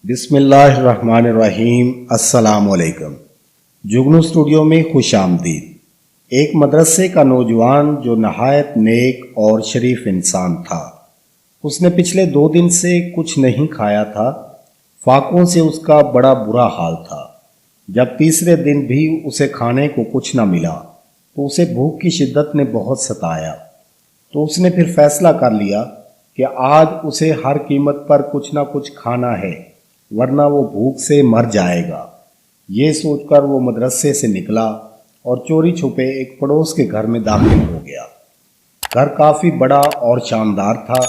بسم اللہ الرحمن الرحیم۔ السلام علیکم۔ جگنو اسٹوڈیو میں خوش آمدید۔ ایک مدرسے کا نوجوان جو نہایت نیک اور شریف انسان تھا، اس نے پچھلے 2 دن سے کچھ نہیں کھایا تھا۔ فاقوں سے اس کا بڑا برا حال تھا۔ جب تیسرے دن بھی اسے کھانے کو کچھ نہ ملا تو اسے بھوک کی شدت نے بہت ستایا۔ تو اس نے پھر فیصلہ کر لیا کہ آج اسے ہر قیمت پر کچھ نہ کچھ کھانا ہے، ورنہ وہ بھوک سے مر جائے گا۔ یہ سوچ کر وہ مدرسے سے نکلا اور چوری چھپے ایک پڑوس کے گھر میں داخل ہو گیا۔ گھر کافی بڑا اور شاندار تھا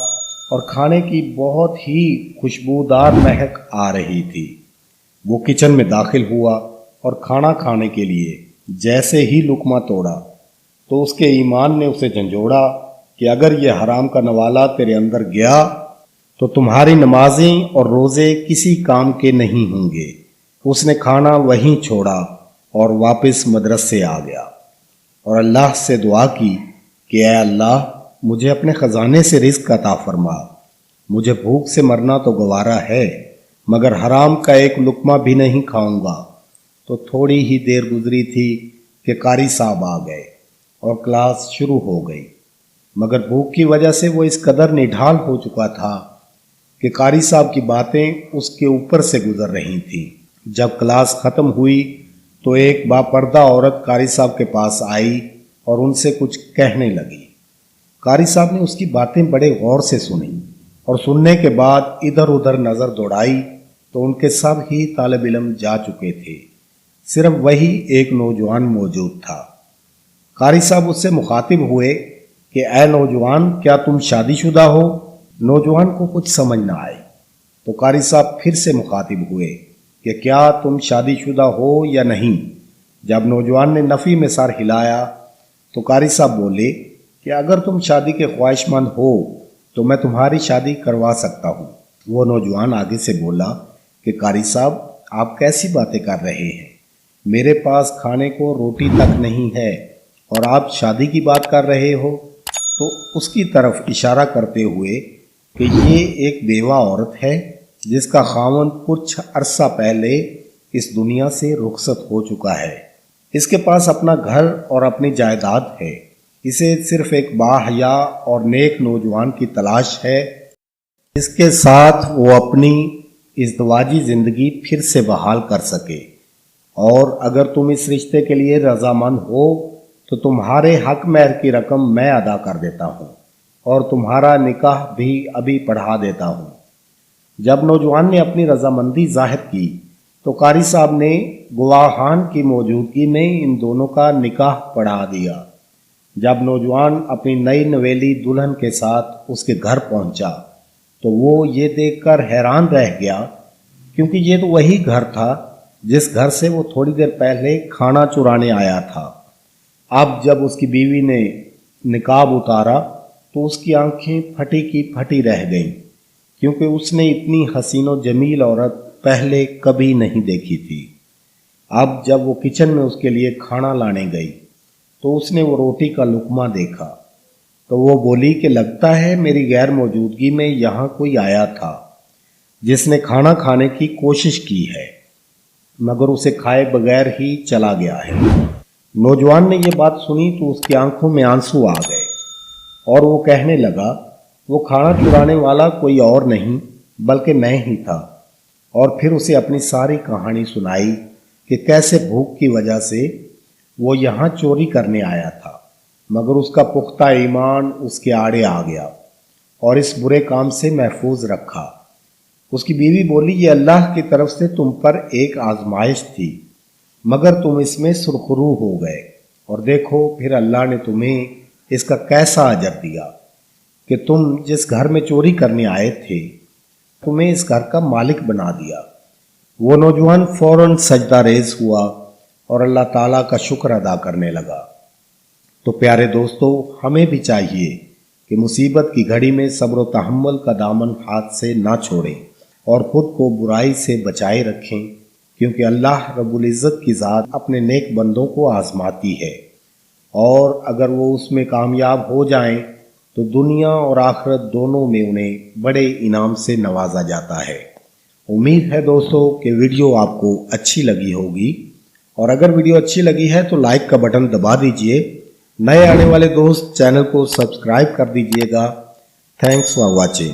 اور کھانے کی بہت ہی خوشبودار مہک آ رہی تھی۔ وہ کچن میں داخل ہوا اور کھانا کھانے کے لیے جیسے ہی لقمہ توڑا تو اس کے ایمان نے اسے جھنجھوڑا کہ اگر یہ حرام کا نوالا تیرے اندر گیا تو تمہاری نمازیں اور روزے کسی کام کے نہیں ہوں گے۔ اس نے کھانا وہیں چھوڑا اور واپس مدرسے آ گیا اور اللہ سے دعا کی کہ اے اللہ، مجھے اپنے خزانے سے رزق عطا فرما۔ مجھے بھوک سے مرنا تو گوارا ہے، مگر حرام کا ایک لقمہ بھی نہیں کھاؤں گا۔ تو تھوڑی ہی دیر گزری تھی کہ قاری صاحب آ گئے اور کلاس شروع ہو گئی، مگر بھوک کی وجہ سے وہ اس قدر نڈھال ہو چکا تھا کہ قاری صاحب کی باتیں اس کے اوپر سے گزر رہی تھیں۔ جب کلاس ختم ہوئی تو ایک باپردہ عورت قاری صاحب کے پاس آئی اور ان سے کچھ کہنے لگی۔ قاری صاحب نے اس کی باتیں بڑے غور سے سنی اور سننے کے بعد ادھر ادھر نظر دوڑائی تو ان کے سب ہی طالب علم جا چکے تھے، صرف وہی ایک نوجوان موجود تھا۔ قاری صاحب اس سے مخاطب ہوئے کہ اے نوجوان، کیا تم شادی شدہ ہو؟ نوجوان کو کچھ سمجھ نہ آئی تو قاری صاحب پھر سے مخاطب ہوئے کہ کیا تم شادی شدہ ہو یا نہیں؟ جب نوجوان نے نفی میں سر ہلایا تو قاری صاحب بولے کہ اگر تم شادی کے خواہش مند ہو تو میں تمہاری شادی کروا سکتا ہوں۔ وہ نوجوان آگے سے بولا کہ قاری صاحب، آپ کیسی باتیں کر رہے ہیں؟ میرے پاس کھانے کو روٹی تک نہیں ہے اور آپ شادی کی بات کر رہے ہو؟ تو اس کی طرف اشارہ کرتے ہوئے کہ یہ ایک بیوہ عورت ہے جس کا خاوند کچھ عرصہ پہلے اس دنیا سے رخصت ہو چکا ہے۔ اس کے پاس اپنا گھر اور اپنی جائیداد ہے۔ اسے صرف ایک باحیا اور نیک نوجوان کی تلاش ہے جس کے ساتھ وہ اپنی ازدواجی زندگی پھر سے بحال کر سکے، اور اگر تم اس رشتے کے لیے رضامند ہو تو تمہارے حق مہر کی رقم میں ادا کر دیتا ہوں اور تمہارا نکاح بھی ابھی پڑھا دیتا ہوں۔ جب نوجوان نے اپنی رضامندی ظاہر کی تو قاری صاحب نے گواہان کی موجودگی میں ان دونوں کا نکاح پڑھا دیا۔ جب نوجوان اپنی نئی نویلی دلہن کے ساتھ اس کے گھر پہنچا تو وہ یہ دیکھ کر حیران رہ گیا، کیونکہ یہ تو وہی گھر تھا جس گھر سے وہ تھوڑی دیر پہلے کھانا چرانے آیا تھا۔ اب جب اس کی بیوی نے نقاب اتارا تو اس کی آنکھیں پھٹی کی پھٹی رہ گئیں، کیونکہ اس نے اتنی حسین و جمیل عورت پہلے کبھی نہیں دیکھی تھی۔ اب جب وہ کچن میں اس کے لیے کھانا لانے گئی تو اس نے وہ روٹی کا لقمہ دیکھا تو وہ بولی کہ لگتا ہے میری غیر موجودگی میں یہاں کوئی آیا تھا جس نے کھانا کھانے کی کوشش کی ہے، مگر اسے کھائے بغیر ہی چلا گیا ہے۔ نوجوان نے یہ بات سنی تو اس کی آنکھوں میں آنسو آ گئے اور وہ کہنے لگا، وہ کھانا چرانے والا کوئی اور نہیں بلکہ میں ہی تھا، اور پھر اسے اپنی ساری کہانی سنائی کہ کیسے بھوک کی وجہ سے وہ یہاں چوری کرنے آیا تھا، مگر اس کا پختہ ایمان اس کے آڑے آ گیا اور اس برے کام سے محفوظ رکھا۔ اس کی بیوی بولی، یہ اللہ کی طرف سے تم پر ایک آزمائش تھی، مگر تم اس میں سرخرو ہو گئے، اور دیکھو پھر اللہ نے تمہیں اس کا کیسا اجر دیا کہ تم جس گھر میں چوری کرنے آئے تھے تمہیں اس گھر کا مالک بنا دیا۔ وہ نوجوان فوراً سجدہ ریز ہوا اور اللہ تعالیٰ کا شکر ادا کرنے لگا۔ تو پیارے دوستو، ہمیں بھی چاہیے کہ مصیبت کی گھڑی میں صبر و تحمل کا دامن ہاتھ سے نہ چھوڑیں اور خود کو برائی سے بچائے رکھیں، کیونکہ اللہ رب العزت کی ذات اپنے نیک بندوں کو آزماتی ہے، اور اگر وہ اس میں کامیاب ہو جائیں تو دنیا اور آخرت دونوں میں انہیں بڑے انعام سے نوازا جاتا ہے۔ امید ہے دوستو کہ ویڈیو آپ کو اچھی لگی ہوگی، اور اگر ویڈیو اچھی لگی ہے تو لائک کا بٹن دبا دیجئے، نئے آنے والے دوست چینل کو سبسکرائب کر دیجئے گا۔ Thanks for watching.